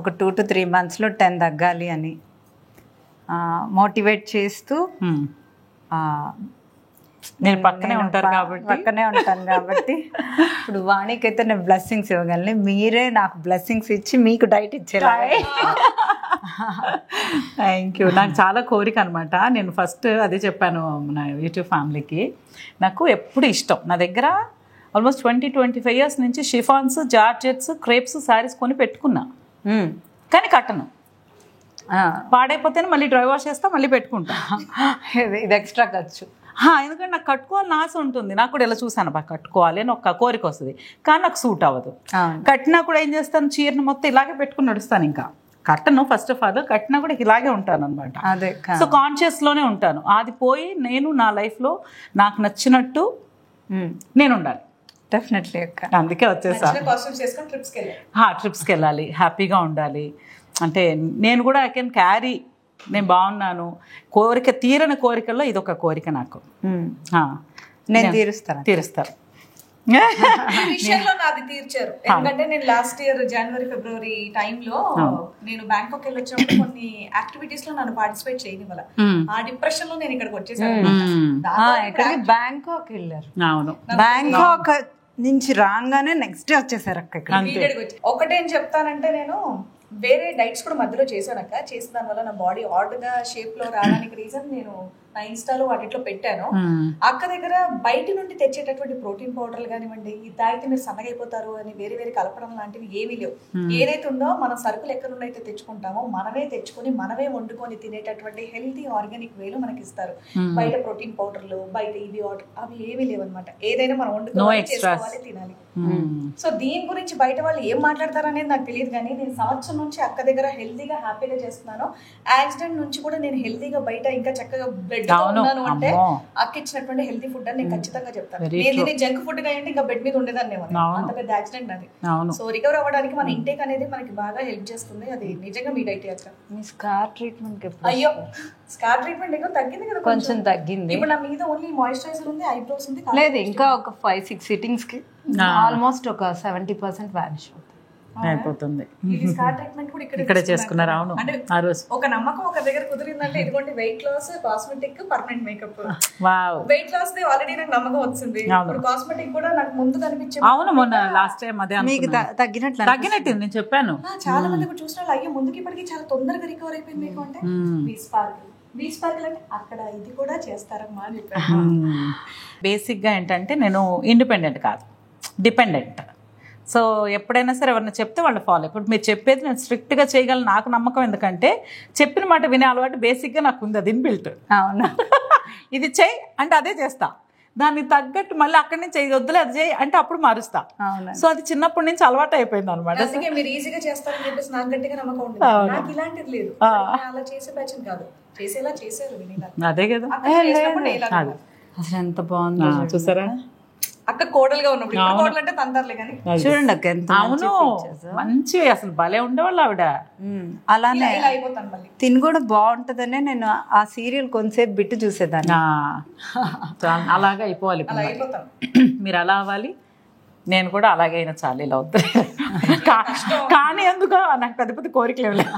ఒక 2 to 3 months లో 10 తగ్గాలి అని మోటివేట్ చేస్తూ, నేను పక్కనే ఉంటాను కాబట్టి ఇప్పుడు వాణికైతే నేను బ్లెస్సింగ్స్ ఇవ్వగలను, మీరే నాకు బ్లెస్సింగ్స్ ఇచ్చి మీకు డైట్ ఇచ్చేలా. Thank you. నాకు చాలా కోరిక అనమాట. నేను ఫస్ట్ అదే చెప్పాను నా యూట్యూబ్ ఫ్యామిలీకి, నాకు ఎప్పుడు ఇష్టం, నా దగ్గర ఆల్మోస్ట్ 20-25 years నుంచి షిఫాన్స్, జార్జెట్స్, క్రేప్స్, శారీస్ కొని పెట్టుకున్నా, కానీ కట్టను. పాడైపోతేనే మళ్ళీ డ్రై వాష్ చేస్తా, మళ్ళీ పెట్టుకుంటా. ఇది ఎక్స్ట్రా ఖర్చు. ఎందుకంటే నాకు కట్టుకోవాలని ఆశ ఉంటుంది, నాకు కూడా ఇలా చూసాను బాగా కట్టుకోవాలి అని ఒక కోరిక వస్తుంది, కానీ నాకు సూట్ అవ్వదు. కట్టినా కూడా ఏం చేస్తాను, చీరను మొత్తం ఇలాగే పెట్టుకుని నడుస్తాను, ఇంకా కట్టను. ఫస్ట్ ఆఫ్ ఆల్ కట్టినా కూడా ఇలాగే ఉంటాను అనమాట. సో కాన్షియస్ లోనే ఉంటాను. అది పోయి నేను నా లైఫ్ లో నాకు నచ్చినట్టు నేను ఉండాలి. డెఫినెట్లీ అక్క, అందుకే వచ్చేసాను. ట్రిప్స్కి వెళ్ళాలి, హ్యాపీగా ఉండాలి. అంటే నేను కూడా ఐ కెన్ క్యారీ, నేను బాగున్నాను. కోరిక తీరని కోరికల్లో ఇదొక కోరిక నాకు. నేను తీరుస్తాను. విషయంలో నాది తీర్చారు. ఎందుకంటే నేను లాస్ట్ ఇయర్ January, February టైంలో నేను బ్యాంకాక్ వెళ్ళి వచ్చినప్పుడు కొన్ని యాక్టివిటీస్ లో నన్ను పార్టిసిపేట్ చేయనివ్వాల. ఆ డిప్రెషన్ లో నేను ఇక్కడికి వచ్చేసాను. బ్యాంకాక్ వెళ్ళారు? అవును, బ్యాంకాక్ నుంచి రాగానే నెక్స్ట్ డే వచ్చేసారు అక్క. ఒకటేం చెప్తానంటే, నేను వేరే డైట్స్ కూడా మధ్యలో చేశానక్క. చేసిన దాని వల్ల నా బాడీ ఆర్డ్ గా షేప్ లో రావడానికి రీజన్ నేను నా ఇన్స్టాలో వాటిలో పెట్టాను. అక్క దగ్గర బయట నుండి తెచ్చేటటువంటి ప్రోటీన్ పౌడర్లు కానివ్వండి, ఇది తాగితే మీరు సన్నగైపోతారు అని వేరే వేరే కలపడం లాంటివి ఏమీ లేవు. ఏదైతే ఉందో మనం సరుకులు ఎక్కడ నుండి అయితే తెచ్చుకుంటామో మనమే తెచ్చుకొని మనమే వండుకొని తినేటటువంటి హెల్తీ ఆర్గానిక్ వేలు మనకి ఇస్తారు. బయట ప్రోటీన్ పౌడర్లు, బయట ఇవి అవి ఏమీ లేవు అనమాట. ఏదైనా మనం వండుకోవాలి, చేసుకోవాలి, తినాలి. సో దీని గురించి బయట వాళ్ళు ఏం మాట్లాడతారు అనేది నాకు తెలియదు, కానీ నేను సంవత్సరం నుంచి అక్క దగ్గర హెల్తీగా హ్యాపీగా చేస్తున్నాను. యాక్సిడెంట్ నుంచి కూడా నేను హెల్తీగా బయట ఇంకా చక్కగా బెడ్ ఉన్నాను అంటే అక్క ఇచ్చినటువంటి హెల్తీ ఫుడ్ అని నేను ఖచ్చితంగా చెప్తాను. నేను జంక్ ఫుడ్ గా అంటే ఇంకా బెడ్ మీద ఉండేదాన్ని, అంత పెద్ద యాక్సిడెంట్ అది. సో రికవర్ అవ్వడానికి మన ఇంటేక్ అనేది మనకి బాగా హెల్ప్ చేస్తుంది. అది నిజంగా మీ డైట్ అక్క. మీ స్కార్ ట్రీట్మెంట్, అయ్యో స్కార్ ట్రీట్మెంట్ ఏమో తగ్గింది కదా, కొంచెం తగ్గింది. ఇప్పుడు నా మీద ఓన్లీ మాయిశ్చరైజర్ ఉంది, ఐబ్రోస్ ఉంది. లేదు, ఇంకా ఒక 5-6 సిట్టింగ్స్ కి ఆల్మోస్ట్ ఒక 70% వానిష్ అయిపోతుంది. ఇక్కడ చేసుకున్నారు. అవును, ఒక నమ్మకం ఒక దగ్గర కుదిరిందంటే ఇదిగోండి, weight loss, cosmetic, permanent makeup. Weight loss already నాకు నమ్మకం వచ్చింది. కాస్మెటిక్ కూడా నాకు ముందు కనిపించింది. అవును, మొన్న లాస్ట్ టైం అదే తగ్గినట్టు నేను చెప్పాను. చాలా మంది చూసిన అయ్యో ముందుకి ఇప్పటికి చాలా తొందరగా రికవర్ అయిపోయింది మీకు అంటే. బీచ్ పార్క్ అంటే అక్కడ ఇది కూడా చేస్తారమ్మా అని చెప్పాను. బేసిక్ గా ఏంటంటే నేను ఇండిపెండెంట్ కాదు, డిపెండెంట్. సో ఎప్పుడైనా సరే ఎవరైనా చెప్తే వాళ్ళు ఫాలో. ఇప్పుడు మీరు చెప్పేది నేను స్ట్రిక్ట్గా చేయగలను, నాకు నమ్మకం. ఎందుకంటే చెప్పిన మాట వినే అలవాటు బేసిక్గా నాకు ఉంది, అది ఇన్బిల్ట్. అవును, ఇది చెయ్యి అంటే అదే చేస్తా, దానికి తగ్గట్టు మళ్ళీ అక్కడి నుంచి వద్దులే అది చేయి అంటే అప్పుడు మారుస్తా. సో అది చిన్నప్పటి నుంచి అలవాటు అయిపోయింది అనమాట. మీరు ఈజీగా చేస్తారని చెప్పేసి నాకు గట్టిగా నమ్మకం ఉంటుంది. నాకు ఇలాంటిది లేదు, అలా చేసే ప్యాచన్ కాదు, చేసేలా చేశారు. అదే కదా, అసలు ఎంత బాగుందో చూసారా. అక్క కోడలుగా ఉన్నప్పుడు, కోడలు అంటే తందర్లే కానీ చూడండి అక్క ఎంత. అవును, మంచి అసలు భలే ఉండేవాళ్ళు ఆవిడ. అలానే తిని కూడా బాగుంటదనే నేను ఆ సీరియల్ కొంతసేపు బిట్టు చూసేదాన్ని. అలాగే అయిపోవాలి మీరు, అలా అవ్వాలి. నేను కూడా అలాగే అయినా చాలు, ఇలా అవుతుంది. కానీ ఎందుకో నాకు పెద్ద పెద్ద కోరికలు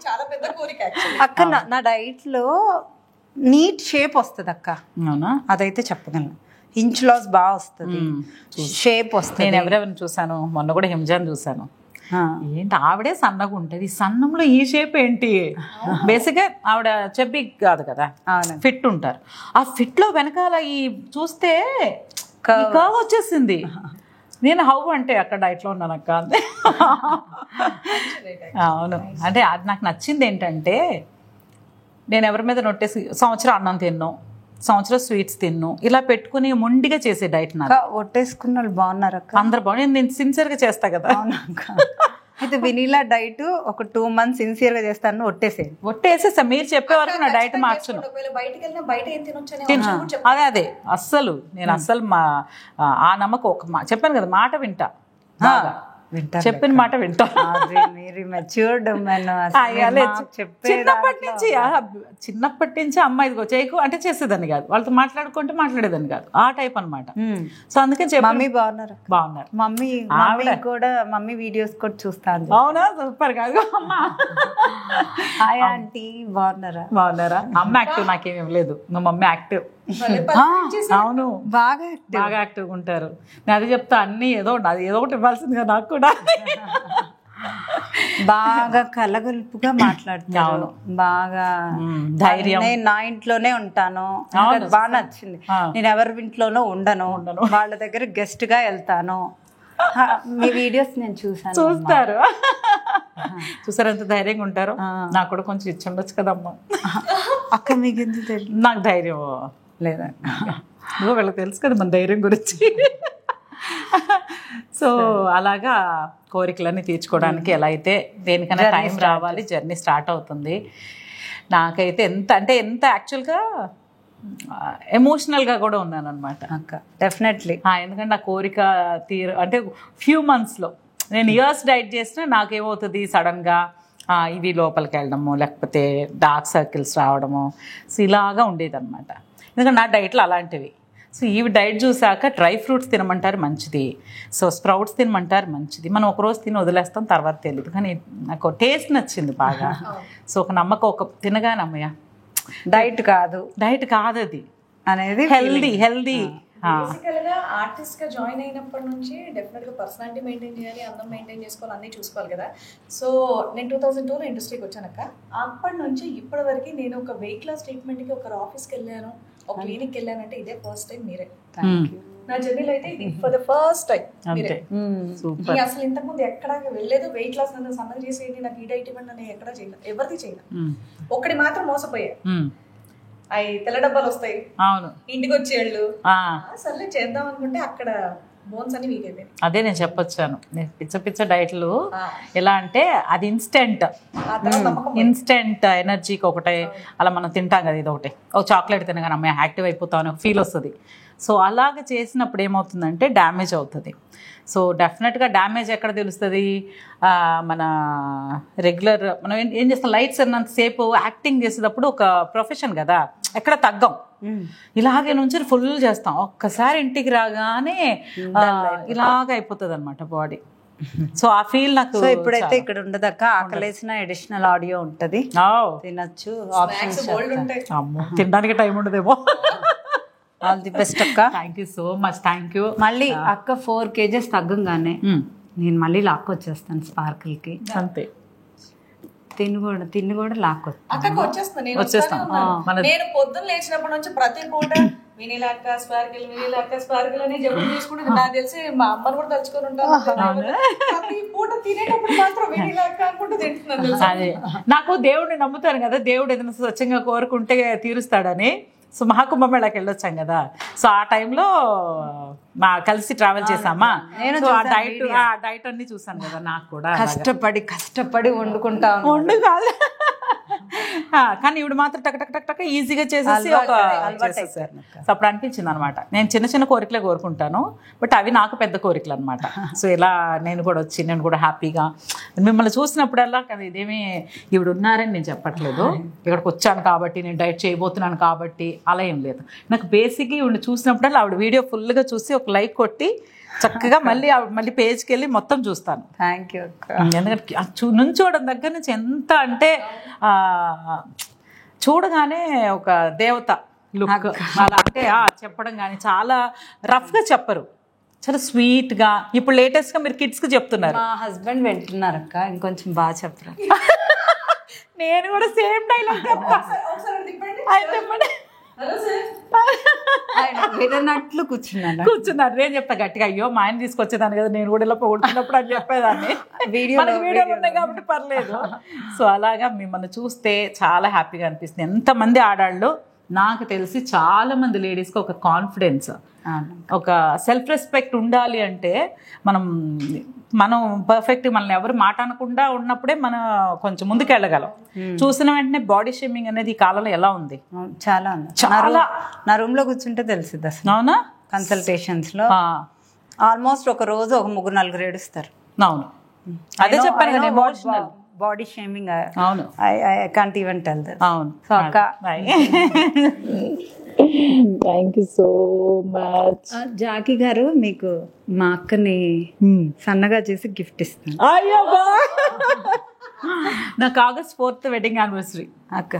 చాలా పెద్ద కోరిక అక్క. నా డైట్ లో నీట్ షేప్ వస్తుంది అక్క, అవునా? అదైతే చెప్పగలను. ఇంచ్ లాస్ బాగా వస్తుంది, షేప్ వస్తుంది. నేను ఎవరెవరిని చూసాను, మొన్న కూడా హింజాన్ చూసాను. ఏంటి ఆవిడే సన్నగా ఉంటుంది, సన్నంలో ఈ షేప్ ఏంటి? బేసిక్గా ఆవిడ చెబ్బి కాదు కదా, ఫిట్ ఉంటారు. ఆ ఫిట్ లో వెనకాల ఈ చూస్తే కర్వ్ వచ్చేసింది. నేను హౌ అంటే అక్కడ డైట్లో ఉన్నాను అక్క అంతే. అవును, అంటే అది నాకు నచ్చింది ఏంటంటే, నేను ఎవరి మీద నొట్టేసి సంవత్సరం అన్నం తిన్ను, సంవత్సరం స్వీట్స్ తిన్ను, ఇలా పెట్టుకుని మొండిగా చేసే డైట్ నాకు. ఒట్టేసుకున్న వాళ్ళు బాగున్నారు అక్క, అందరు బాగుంది. నేను సిన్సియర్గా చేస్తా కదా. అయితే వెనీలా డైట్ ఒక 2 months సిన్సియర్ గా చేస్తాను, ఒట్టేసేసా. మీరు చెప్పే వరకు నా డైట్ మార్చను. అదే అస్సలు నేను అస్సలు ఆ నమ్మకం ఒక చెప్పాను కదా, మాట వింటా, చెప్పిన మాట వింటా. చిన్నప్పటి నుంచి అమ్మ ఇదిగో చేయకు అంటే చేసేదాన్ని కాదు, వాళ్ళతో మాట్లాడుకుంటే మాట్లాడేదాన్ని కాదు, ఆ టైప్ అనమాట. సో అందుకని మమ్మీ బాగున్నారు. మమ్మీ కూడా మమ్మీ వీడియోస్ కూడా చూస్తాను. అవునా? సూపర్ కాదు అమ్మ. హాయ్ ఆంటీ, బాగున్నారా? అమ్మ యాక్టివ్, నాకేమేం లేదు. మా మమ్మీ యాక్టివ్. అవును, బాగా యాక్టివ్ ఉంటారు. నేను అది చెప్తా, అన్ని ఏదో అది ఏదో ఒకటి ఇవ్వాల్సిందిగా నాకు కూడా. బాగా కలగలుపుగా మాట్లాడుతాను, బాగా ధైర్యం. నేను నా ఇంట్లోనే ఉంటాను, బాగా నచ్చింది. నేను ఎవరి ఇంట్లోనో ఉండను, వాళ్ళ దగ్గర గెస్ట్ గా వెళ్తాను. మీ వీడియోస్ నేను చూస్తారు. చూసారంత ధైర్యంగా ఉంటారు. నాకు కూడా కొంచెం ఇచ్చి ఉండొచ్చు కదమ్మా. అక్క మీకు ఎందుకు తెలియదు? నాకు ధైర్యం లేదా? వీళ్ళకి తెలుసు కదా మన ధైర్యం గురించి. సో అలాగా కోరికలన్నీ తీర్చుకోవడానికి ఎలా అయితే దేనికైనా టైం రావాలి, జర్నీ స్టార్ట్ అవుతుంది. నాకైతే ఎంత యాక్చువల్గా ఎమోషనల్గా కూడా ఉన్నాను అనమాట అక్క. డెఫినెట్లీ. ఎందుకంటే నా కోరిక అంటే ఫ్యూ మంత్స్లో నేను ఇయర్స్ డైట్ చేసినా నాకేమవుతుంది, సడన్గా ఇవి లోపలికి వెళ్ళడము, లేకపోతే డార్క్ సర్కిల్స్ రావడము, సో ఇలాగా ఉండేది అనమాట. ఎందుకంటే నా డైట్లో అలాంటివి. సో ఈ డైట్ చూసాక డ్రై ఫ్రూట్స్ తినమంటారు మంచిది, సో స్ప్రౌట్స్ తినమంటారు మంచిది. మనం ఒకరోజు తిని వదిలేస్తాం, తర్వాత తెలియదు. కానీ నాకు టేస్ట్ నచ్చింది బాగా. సో ఒక నమ్మకం, ఒక తినగానే అమ్మయ్య డైట్ కాదు అది అనేది హెల్దీ. ఆర్టిస్ట్ గా జాయిన్ అయినప్పటి నుంచి డెఫినెట్ గా పర్సనాలిటీ మెయింటైన్ చేయాలి, అందం మెయింటైన్ చేసుకోవాలి, అన్ని చూసుకోవాలి కదా. సో నేను 2002లో ఇండస్ట్రీకి వచ్చానక్క. అప్పటి నుంచి ఇప్పటి వరకు నేను ఒక వెయిట్ లాస్ ట్రీట్మెంట్ కి ఒక ఆఫీస్కి వెళ్ళాను, ఒక క్లినిక్ వెళ్ళానంటే ఇదే ఫస్ట్ టైం మీరే. నా జర్నీలో అయితే ఇది ఫర్ ద ఫస్ట్ టైం మీరే. అసలు ఇంతకుముందు ఎక్కడ వెళ్ళలేదు. వెయిట్ లాస్ నన్ను సన్నగా చేసేది, నాకు ఈ డైట్ ఇవ్వండి నేను ఎక్కడా చేయలేదు, ఎవరిది చేయలేదు. ఒక్కడి మాత్రం మోసపోయా, అవి తెల్ల డబ్బాలు వస్తాయి, అవును, ఇంటికి వచ్చేళ్ళు సర్లే చేద్దాం అనుకుంటే అక్కడ బోన్స్ అన్ని వీక్ అయిపోయాయి. అదే నేను చెప్పొచ్చాను, పిచ్చ డైట్లు ఎలా అంటే అది ఇన్స్టెంట్ ఎనర్జీకి ఒకటే అలా మనం తింటాం కదా, ఇది ఒకటే ఒక చాక్లెట్ తినగానే అమ్మాయి యాక్టివ్ అయిపోతాం అని ఒక ఫీల్ వస్తుంది. సో అలాగ చేసినప్పుడు ఏమవుతుందంటే డ్యామేజ్ అవుతుంది. సో డెఫినెట్గా డ్యామేజ్ ఎక్కడ తెలుస్తుంది, మన రెగ్యులర్ మనం ఏం చేస్తాం, లైట్స్ అన్నంతసేపు యాక్టింగ్ చేసేటప్పుడు ఒక ప్రొఫెషన్ కదా, ఎక్కడ తగ్గం, ఇలాగే నుంచి ఫుల్ చేస్తాం. ఒక్కసారి ఇంటికి రాగానే ఇలాగ అయిపోతుంది అనమాట బాడీ. సో ఆ ఫీల్ నాకు ఇప్పుడైతే ఇక్కడ ఉండదక్క, ఆకలేసిన అడిషనల్ ఆడియో ఉంటది, తినచ్చు, తినడానికి టైం ఉండదేమో. ఆల్ ది బెస్ట్ అక్క. Thank you so much. Thank you. మళ్ళీ అక్క 4 kgs తగ్గంగానే నేను మళ్ళీ లాక్కొచ్చేస్తాను స్పార్కిల్ కి. అంతే, తిని కూడా లాక్కొచ్చేస్తాను. నేను పొద్దున్న లేచినప్పటి నుంచి ప్రతి పూట వినీలా అక్క స్పార్కిల్ అని చెప్పి తీసుకుంటే నాకు తెలిసి మా అమ్మని కూడా తలుచుకొని ఉంటాను. ప్రతి పూట తినేటప్పుడు మాత్రం వినీలా అక్క అనుకుంటూ తింటున్నాను. అదే నాకు దేవుడిని నమ్ముతాను కదా, దేవుడు ఏదైనా స్వచ్ఛంగా కోరుకుంటే తీరుస్తాడని. సో మహాకుంభమేళాకి వెళ్ళొచ్చాం కదా, సో ఆ టైంలో మా కలిసి ట్రావెల్ చేసామా, సో ఆ డైట్ అన్ని చూసాను కదా. నాకు కూడా కష్టపడి వండుకుంటాను, కానీ ఇవి మాత్రం టక్ టక్ టక్ టక్ ఈజీగా చేసేసి చేసేసారు. సో అప్పుడు అనిపించింది అనమాట, నేను చిన్న కోరికలే కోరుకుంటాను, బట్ అవి నాకు పెద్ద కోరికలు అనమాట. సో ఇలా నేను కూడా హ్యాపీగా మిమ్మల్ని చూసినప్పుడల్లా కదా, ఇదేమీ ఈవిడ ఉన్నారని నేను చెప్పట్లేదు, ఇక్కడికి వచ్చాను కాబట్టి నేను డైట్ చేయబోతున్నాను కాబట్టి అలా ఏం లేదు. నాకు బేసిక్గా ఈవిడ చూసినప్పుడల్లా ఆవిడ వీడియో ఫుల్గా చూసి ఒక లైక్ కొట్టి చక్కగా మళ్ళీ పేజ్కి వెళ్ళి మొత్తం చూస్తాను. Thank you. ఎందుకంటే నుంచోవడం దగ్గర నుంచి ఎంత అంటే చూడగానే ఒక దేవత లుక్ అలా అంటే చెప్పడం కానీ చాలా రఫ్గా చెప్పరు, చాలా స్వీట్గా. ఇప్పుడు లేటెస్ట్గా మీరు కిడ్స్కి చెప్తున్నారు. మా హస్బెండ్ వింటున్నారు అక్క, ఇంకొంచెం బాగా చెప్పరా. నేను కూడా సేమ్ డైలాగ్ వినట్లు కూర్చున్నాను. నేను చెప్తా గట్టిగా, అయ్యో మా ఆయన తీసుకొచ్చేదాన్ని కదా, నేను కూడా ఇలా పొగుడుతున్నప్పుడు అని చెప్పేదాన్ని. వీడియోలు ఉన్నాయి కాబట్టి పర్లేదు. సో అలాగా మిమ్మల్ని చూస్తే చాలా హ్యాపీగా అనిపిస్తుంది. ఎంతమంది ఆడాళ్ళు నాకు తెలిసి చాలా మంది లేడీస్కి ఒక కాన్ఫిడెన్స్, ఒక సెల్ఫ్ రెస్పెక్ట్ ఉండాలి అంటే మనం పర్ఫెక్ట్, మనల్ని ఎవరు మాట అనకుండా ఉన్నప్పుడే మనం కొంచెం ముందుకెళ్ళగలం. చూసిన వెంటనే బాడీ షేమింగ్ అనేది ఈ కాలంలో ఎలా ఉంది? చాలా ఉంది. చాలా నా రూమ్ లో కూర్చుంటే తెలిసింది అసలు. అవునా? కన్సల్టేషన్స్ లో ఆల్మోస్ట్ ఒక రోజు ఒక 3-4 ఏడుస్తారు. అవును, అదే చెప్పాను కదా, ఎమోషనల్ బాడీ షేమింగ్. అవును, I can't even tell that. అవును. సో అక్క thank you so much. Jackie గారు, మీకు మా అక్కని సన్నగా చేసి గిఫ్ట్ ఇస్తాను. నాకు August 4th వెడ్డింగ్ యానివర్సరీ అక్క.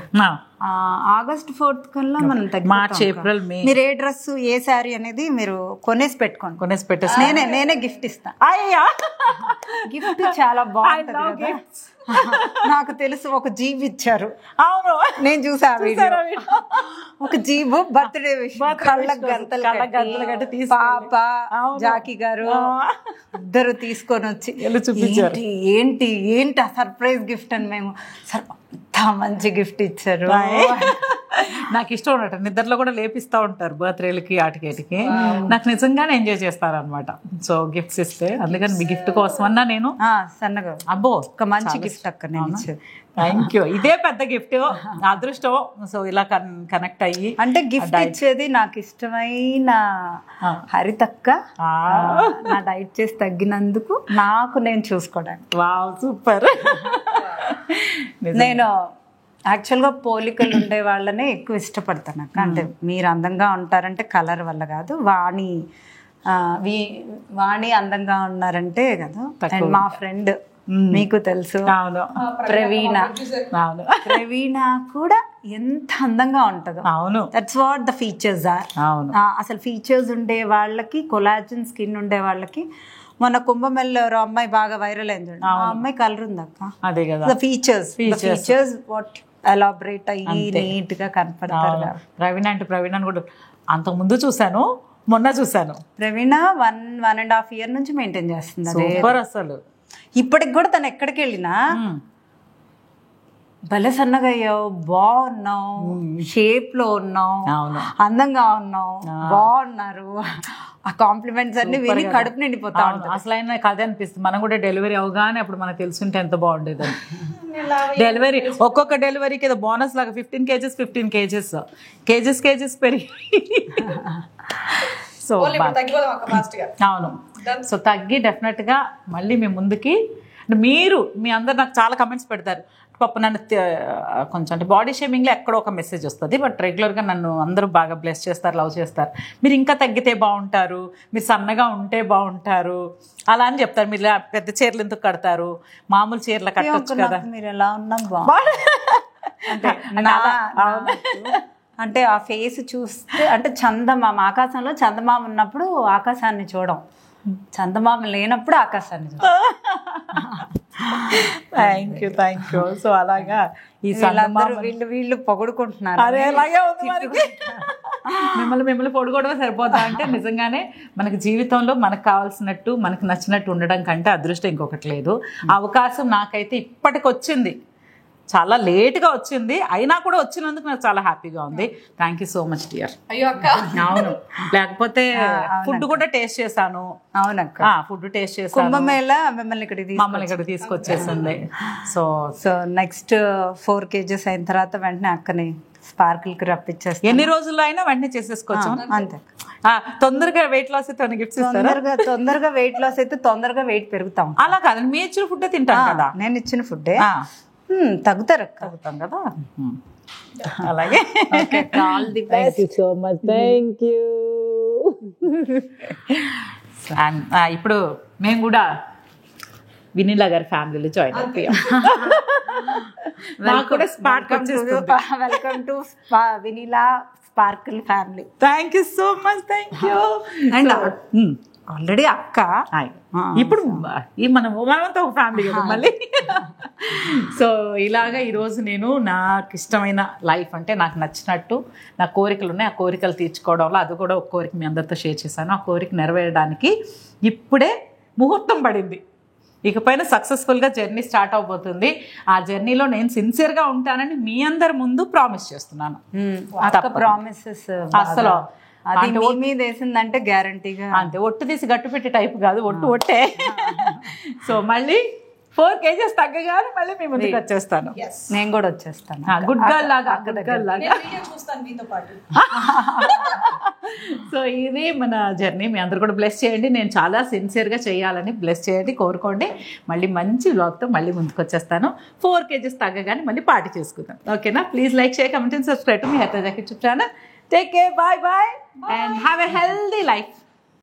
August 4th కల్లా మనం మార్చ్, ఏప్రిల్, మే. మీరు ఏ డ్రెస్, ఏ శారీ అనేది మీరు కొనేసి పెట్టేసి నేనే గిఫ్ట్ ఇస్తాను. గిఫ్ట్ చాలా బాగుంటుంది. నాకు తెలుసు, ఒక జీబ్ ఇచ్చారు. అవును, నేను చూసా ఒక జీబు బర్త్డే కళ్ళకు గంతలు కట్టి పాప జాకీ గారు ఇద్దరు తీసుకొని వచ్చి చూపించారు. ఏంటి ఆ సర్ప్రైజ్ గిఫ్ట్ అని మేము అంత మంచి గిఫ్ట్ ఇచ్చారు. నాకు ఇష్టం ఉన్నట్టు నిద్రలో కూడా లేపిస్తూ ఉంటారు బర్త్డేలకి, ఆటికేటికి. నాకు నిజంగానే ఎంజాయ్ చేస్తారనమాట. సో గిఫ్ట్స్ ఇస్తే, అందుకని మీ గిఫ్ట్ కోసం అన్నా నేను సన్నగా అబ్బో ఒక మంచి గిఫ్ట్ అక్క నేను ఇచ్చేది. Thank you. ఇదే పెద్ద గిఫ్ట్, అదృష్టం. సో ఇలా కనెక్ట్ అయ్యి అంటే గిఫ్ట్ ఇచ్చేది నాకు ఇష్టమైన హరితక్క నా డైట్ చేసి తగ్గినందుకు నాకు నేను చూసుకోవడానికి. Wow, super. నేను యాక్చువల్గా పోలికలు ఉండే వాళ్ళనే ఎక్కువ ఇష్టపడతాను అక్క. అంటే మీరు అందంగా ఉంటారంటే కలర్ వల్ల కాదు, వాణి అందంగా ఉన్నారంటే కదా. మా ఫ్రెండ్ మీకు తెలుసు ప్రవీణ కూడా ఎంత అందంగా ఉంటుందో. అవును, that's what the features are. అసలు ఫీచర్స్ ఉండే వాళ్ళకి, కొలాజన్ స్కిన్ ఉండే వాళ్ళకి, మన కుంభమెల్లో అమ్మాయి బాగా వైరల్ అయింది, ఆ అమ్మాయి కలర్ ఉంది అక్క. అదే కదా ఫీచర్స్ వాట్ ఎలాబరేట్ అయ్యి నీట్ గా కనపడతారు. ప్రవీణ కూడా అంతకు ముందు చూసాను, మొన్న చూసాను. ప్రవీణ 1.5 year నుంచి మెయింటైన్ చేస్తుంది. సూపర్. అసలు ఇప్పటికి కూడా తను ఎక్కడికి వెళ్ళినా భలే సన్నగా అయ్యావు, బాగున్నావు, షేప్ లో ఉన్నావు, అందంగా ఉన్నావు, బాగున్నారు. ఆ కాంప్లిమెంట్స్ అన్ని విని కడుపు నిండిపోతా ఉంటాయి. అసలు అయినా కదే అనిపిస్తుంది. మనం కూడా డెలివరీ అవగానే అప్పుడు మనకు తెలుసుంటే ఎంత బాగుండేది. డెలివరీ ఒక్కొక్క డెలివరీకి ఏదో బోనస్ లాగా 15 kgs పెరిగి సో అవును. సో తగ్గి డెఫినెట్గా మళ్ళీ మీ ముందుకి. మీ అందరు నాకు చాలా కమెంట్స్ పెడతారు. పాప నన్ను కొంచెం అంటే బాడీ షేమింగ్లో ఎక్కడో ఒక మెసేజ్ వస్తుంది, బట్ రెగ్యులర్గా నన్ను అందరూ బాగా బ్లెస్ చేస్తారు, లవ్ చేస్తారు. మీరు ఇంకా తగ్గితే బాగుంటారు, మీరు సన్నగా ఉంటే బాగుంటారు అలా అని చెప్తారు. మీరు పెద్ద చీరలు ఎందుకు కడతారు, మామూలు చీరలు కట్టొచ్చు కదా. మీరు ఎలా ఉన్నా అంటే ఆ ఫేస్ చూస్తే, అంటే చందమామ, ఆకాశంలో చందమామ ఉన్నప్పుడు ఆకాశాన్ని చూడం, చందమామ లేనప్పుడు ఆకాశాన్ని చూడం. Thank you. సో అలాగా ఈ వీళ్ళు పొగుడుకుంటున్నారు. అదే అలాగే ఉంది మనకి. మిమ్మల్ని పొడుకోవడమే సరిపోతా అంటే నిజంగానే మనకి జీవితంలో మనకు కావాల్సినట్టు, మనకు నచ్చినట్టు ఉండడం కంటే అదృష్టం ఇంకొకటి లేదు. అవకాశం నాకైతే ఇప్పటికి వచ్చింది, చాలా లేట్గా వచ్చింది, అయినా కూడా వచ్చినందుకు నాకు చాలా హ్యాపీగా ఉంది. Thank you so much dear. అవును, లేకపోతే ఫుడ్ కూడా టేస్ట్ చేశాను. అవునక్క, ఫుడ్ టేస్ట్ చేశాను. కుంభమేళ మమ్మల్ని ఇక్కడ తీసుకొచ్చేసింది. సో నెక్స్ట్ 4 kgs అయిన తర్వాత వెంటనే అక్కని స్పార్కిల్ కి రప్పించేస్తాను. ఎన్ని రోజుల్లో అయినా వెంటనే చేసేసుకోవచ్చు. అంతే. తొందరగా వెయిట్ లాస్ అయితే గిఫ్ట్స్ తొందరగా వెయిట్ లాస్ అయితే తొందరగా వెయిట్ పెరుగుతాం. అలా కాదు, మీ ఇచ్చిన ఫుడ్ తింటాను కదా. నేను ఇచ్చిన ఫుడ్డే తగ్గుతాం కదా. అలాగే. All the best. So much. Thank you. ఇప్పుడు మేము కూడా వినీలా గారి ఫ్యామిలీలో జాయిన్ అయిపోయాం. నాకు కూడా స్పార్క్ వచ్చేస్తుంది. Welcome to Vanilla Sparkle family. Thank you so much, thank you. And already అక్క ఇప్పుడు మనమంతా ఒక ఫ్యామిలీ కదా మళ్ళీ. సో ఇలాగా ఈరోజు నేను నాకు ఇష్టమైన లైఫ్ అంటే నాకు నచ్చినట్టు నా కోరికలు ఉన్నాయి, ఆ కోరికలు తీర్చుకోవడంలో అది కూడా ఒక కోరిక మీ అందరితో షేర్ చేశాను. ఆ కోరిక నెరవేరడానికి ఇప్పుడే ముహూర్తం పడింది. ఇకపైన సక్సెస్ఫుల్గా జర్నీ స్టార్ట్ అవబోతుంది. ఆ జర్నీలో నేను సిన్సియర్గా ఉంటానని మీ అందరి ముందు ప్రామిస్ చేస్తున్నాను. ప్రామిసెస్ అసలు అది మీ మీద వేసిందంటే గ్యారంటీగా అంతే, ఒట్టు తీసి గట్టు పెట్టే టైప్ కాదు, ఒట్టే. సో మళ్ళీ 4 kgs తగ్గగానే మళ్ళీ మీ ముందుకు వచ్చేస్తాను. నేను కూడా వచ్చేస్తాను గుడ్ గర్ల్ లాగా, గుడ్ గర్ల్ లాగా. సో ఇది మన జర్నీ. మీ అందరు కూడా బ్లెస్ చేయండి. నేను చాలా సిన్సియర్గా చేయాలని బ్లెస్ చేయండి, కోరుకోండి. మళ్ళీ మంచి వ్లాగ్తో మళ్ళీ ముందుకు వచ్చేస్తాను. 4 kgs తగ్గగానే మళ్ళీ పార్టీ చేసుకుందాం. ఓకేనా? Please like, share, comment and subscribe to మీ హెర్తజా kitchen channel. Take care, bye and have a healthy life.